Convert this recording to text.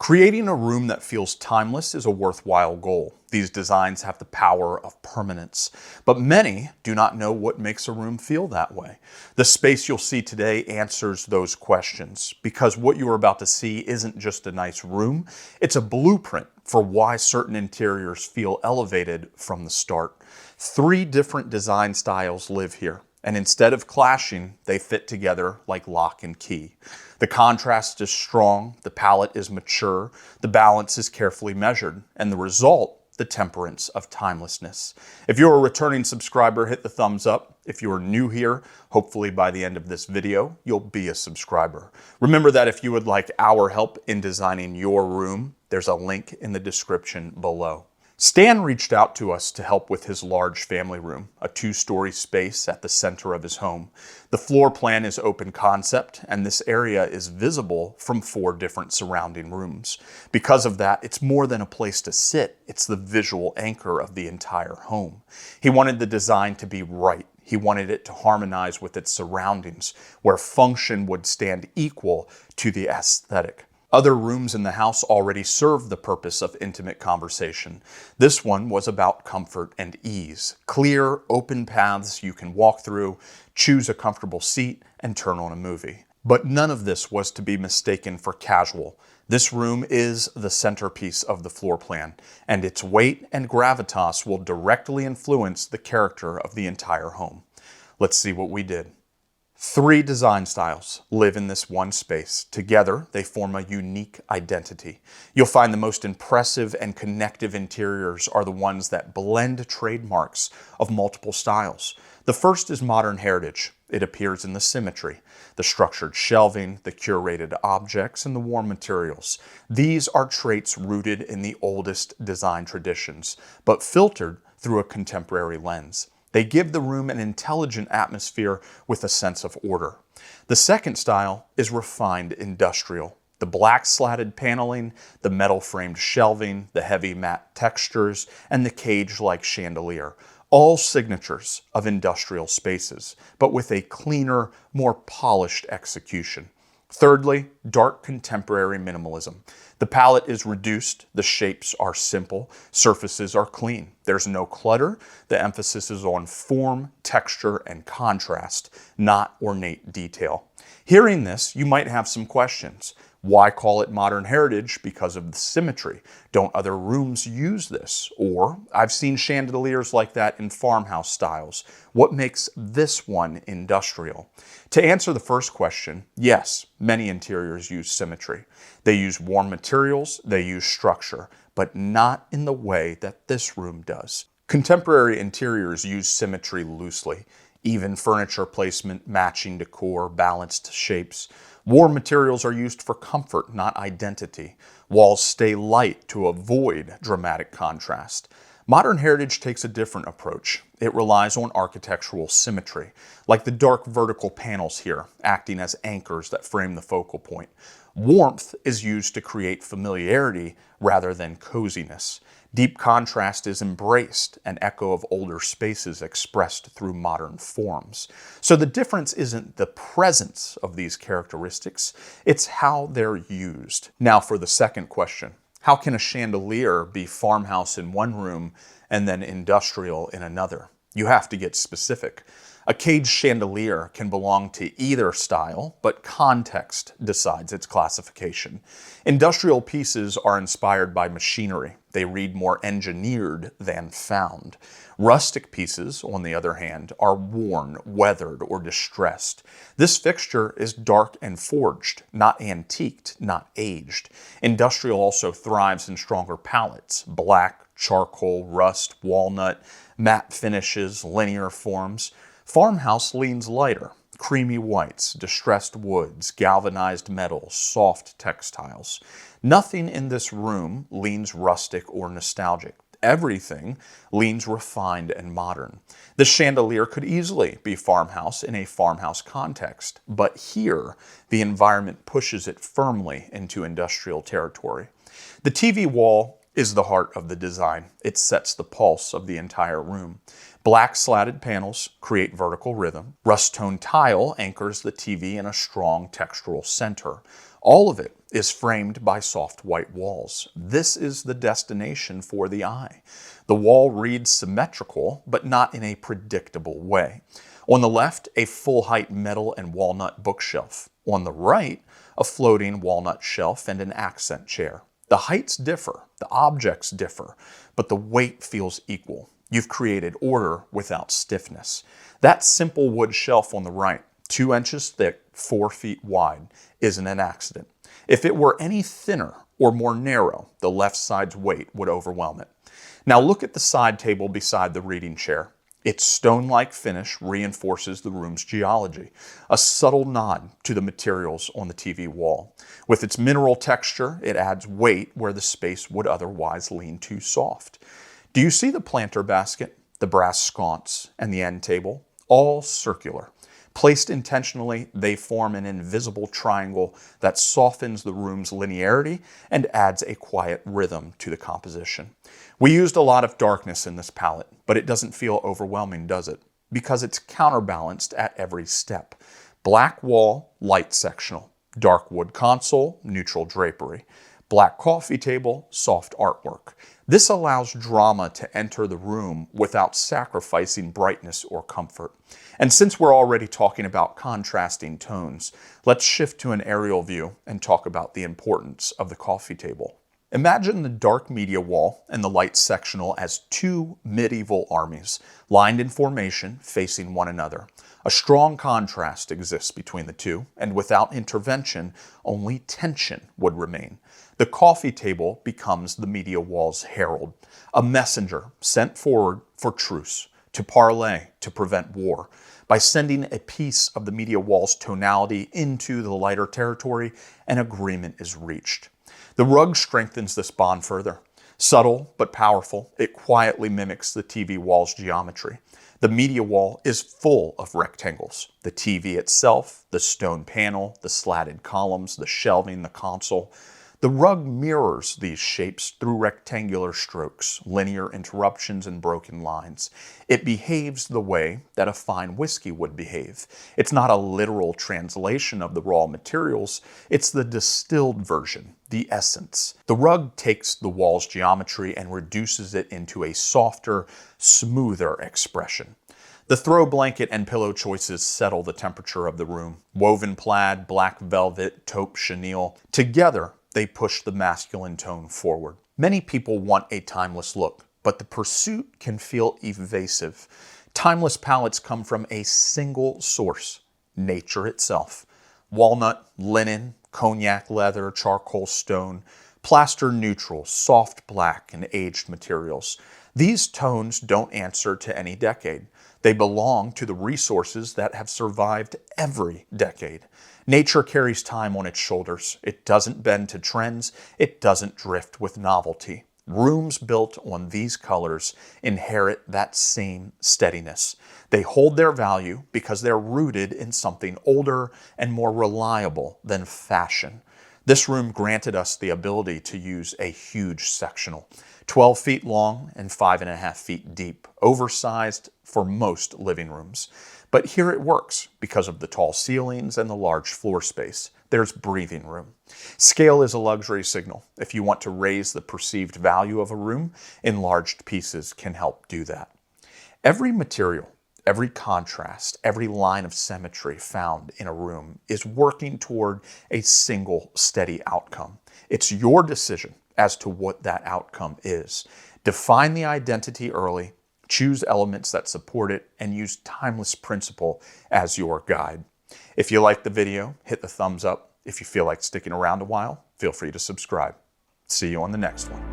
Creating a room that feels timeless is a worthwhile goal. These designs have the power of permanence, but many do not know what makes a room feel that way. The space you'll see today answers those questions, because what you are about to see isn't just a nice room, it's a blueprint for why certain interiors feel elevated from the start. 3 different design styles live here, and instead of clashing, they fit together like lock and key. The contrast is strong, the palette is mature, the balance is carefully measured, and the result, the temperance of timelessness. If you're a returning subscriber, hit the thumbs up. If you are new here, hopefully by the end of this video, you'll be a subscriber. Remember that if you would like our help in designing your room, there's a link in the description below. Stan reached out to us to help with his large family room, a 2-story space at the center of his home. The floor plan is open concept, and this area is visible from 4 different surrounding rooms. Because of that, it's more than a place to sit, it's the visual anchor of the entire home. He wanted the design to be right. He wanted it to harmonize with its surroundings, where function would stand equal to the aesthetic. Other rooms in the house already served the purpose of intimate conversation. This one was about comfort and ease. Clear, open paths you can walk through, choose a comfortable seat, and turn on a movie. But none of this was to be mistaken for casual. This room is the centerpiece of the floor plan, and its weight and gravitas will directly influence the character of the entire home. Let's see what we did. 3 design styles live in this one space. Together, they form a unique identity. You'll find the most impressive and connective interiors are the ones that blend trademarks of multiple styles. The first is modern heritage. It appears in the symmetry, the structured shelving, the curated objects, and the warm materials. These are traits rooted in the oldest design traditions, but filtered through a contemporary lens. They give the room an intelligent atmosphere with a sense of order. The second style is refined industrial. The black slatted paneling, the metal framed shelving, the heavy matte textures, and the cage-like chandelier. All signatures of industrial spaces, but with a cleaner, more polished execution. Thirdly, dark contemporary minimalism. The palette is reduced, the shapes are simple, surfaces are clean. There's no clutter, the emphasis is on form, texture, and contrast, not ornate detail. Hearing this, you might have some questions. Why call it modern heritage? Because of the symmetry. Don't other rooms use this? Or, I've seen chandeliers like that in farmhouse styles. What makes this one industrial? To answer the first question, yes, many interiors use symmetry. They use warm materials, they use structure, but not in the way that this room does. Contemporary interiors use symmetry loosely. Even furniture placement, matching decor, balanced shapes. Warm materials are used for comfort, not identity. Walls stay light to avoid dramatic contrast. Modern heritage takes a different approach. It relies on architectural symmetry, like the dark vertical panels here, acting as anchors that frame the focal point. Warmth is used to create familiarity rather than coziness. Deep contrast is embraced, an echo of older spaces expressed through modern forms. So the difference isn't the presence of these characteristics, it's how they're used. Now for the second question. How can a chandelier be farmhouse in one room and then industrial in another? You have to get specific. A cage chandelier can belong to either style, but context decides its classification. Industrial pieces are inspired by machinery. They read more engineered than found. Rustic pieces, on the other hand, are worn, weathered, or distressed. This fixture is dark and forged, not antiqued, not aged. Industrial also thrives in stronger palettes: black, charcoal, rust, walnut, matte finishes, linear forms. Farmhouse leans lighter, creamy whites, distressed woods, galvanized metals, soft textiles. Nothing in this room leans rustic or nostalgic. Everything leans refined and modern. The chandelier could easily be farmhouse in a farmhouse context, but here the environment pushes it firmly into industrial territory. The TV wall is the heart of the design. It sets the pulse of the entire room. Black slatted panels create vertical rhythm. Rust tone tile anchors the TV in a strong textural center. All of it is framed by soft white walls. This is the destination for the eye. The wall reads symmetrical, but not in a predictable way. On the left, a full-height metal and walnut bookshelf. On the right, a floating walnut shelf and an accent chair. The heights differ, the objects differ, but the weight feels equal. You've created order without stiffness. That simple wood shelf on the right, 2 inches thick, 4 feet wide, isn't an accident. If it were any thinner or more narrow, the left side's weight would overwhelm it. Now look at the side table beside the reading chair. Its stone-like finish reinforces the room's geology, a subtle nod to the materials on the TV wall. With its mineral texture, it adds weight where the space would otherwise lean too soft. Do you see the planter basket, the brass sconce, and the end table? All circular. Placed intentionally, they form an invisible triangle that softens the room's linearity and adds a quiet rhythm to the composition. We used a lot of darkness in this palette, but it doesn't feel overwhelming, does it? Because it's counterbalanced at every step. Black wall, light sectional. Dark wood console, neutral drapery. Black coffee table, soft artwork. This allows drama to enter the room without sacrificing brightness or comfort. And since we're already talking about contrasting tones, let's shift to an aerial view and talk about the importance of the coffee table. Imagine the dark media wall and the light sectional as 2 medieval armies, lined in formation, facing one another. A strong contrast exists between the two, and without intervention, only tension would remain. The coffee table becomes the media wall's herald, a messenger sent forward for truce, to parley, to prevent war. By sending a piece of the media wall's tonality into the lighter territory, an agreement is reached. The rug strengthens this bond further. Subtle but powerful, it quietly mimics the TV wall's geometry. The media wall is full of rectangles. The TV itself, the stone panel, the slatted columns, the shelving, the console. The rug mirrors these shapes through rectangular strokes, linear interruptions, and broken lines. It behaves the way that a fine whiskey would behave. It's not a literal translation of the raw materials, it's the distilled version, the essence. The rug takes the wall's geometry and reduces it into a softer, smoother expression. The throw blanket and pillow choices settle the temperature of the room. Woven plaid, black velvet, taupe chenille. Together, they push the masculine tone forward. Many people want a timeless look, but the pursuit can feel evasive. Timeless palettes come from a single source, nature itself. Walnut, linen, cognac leather, charcoal stone, plaster neutral, soft black, and aged materials. These tones don't answer to any decade. They belong to the resources that have survived every decade. Nature carries time on its shoulders. It doesn't bend to trends. It doesn't drift with novelty. Rooms built on these colors inherit that same steadiness. They hold their value because they're rooted in something older and more reliable than fashion. This room granted us the ability to use a huge sectional, 12 feet long and 5.5 feet deep, oversized for most living rooms. But here it works because of the tall ceilings and the large floor space. There's breathing room. Scale is a luxury signal. If you want to raise the perceived value of a room, enlarged pieces can help do that. Every material, every contrast, every line of symmetry found in a room is working toward a single steady outcome. It's your decision as to what that outcome is. Define the identity early, choose elements that support it, and use timeless principle as your guide. If you liked the video, hit the thumbs up. If you feel like sticking around a while, feel free to subscribe. See you on the next one.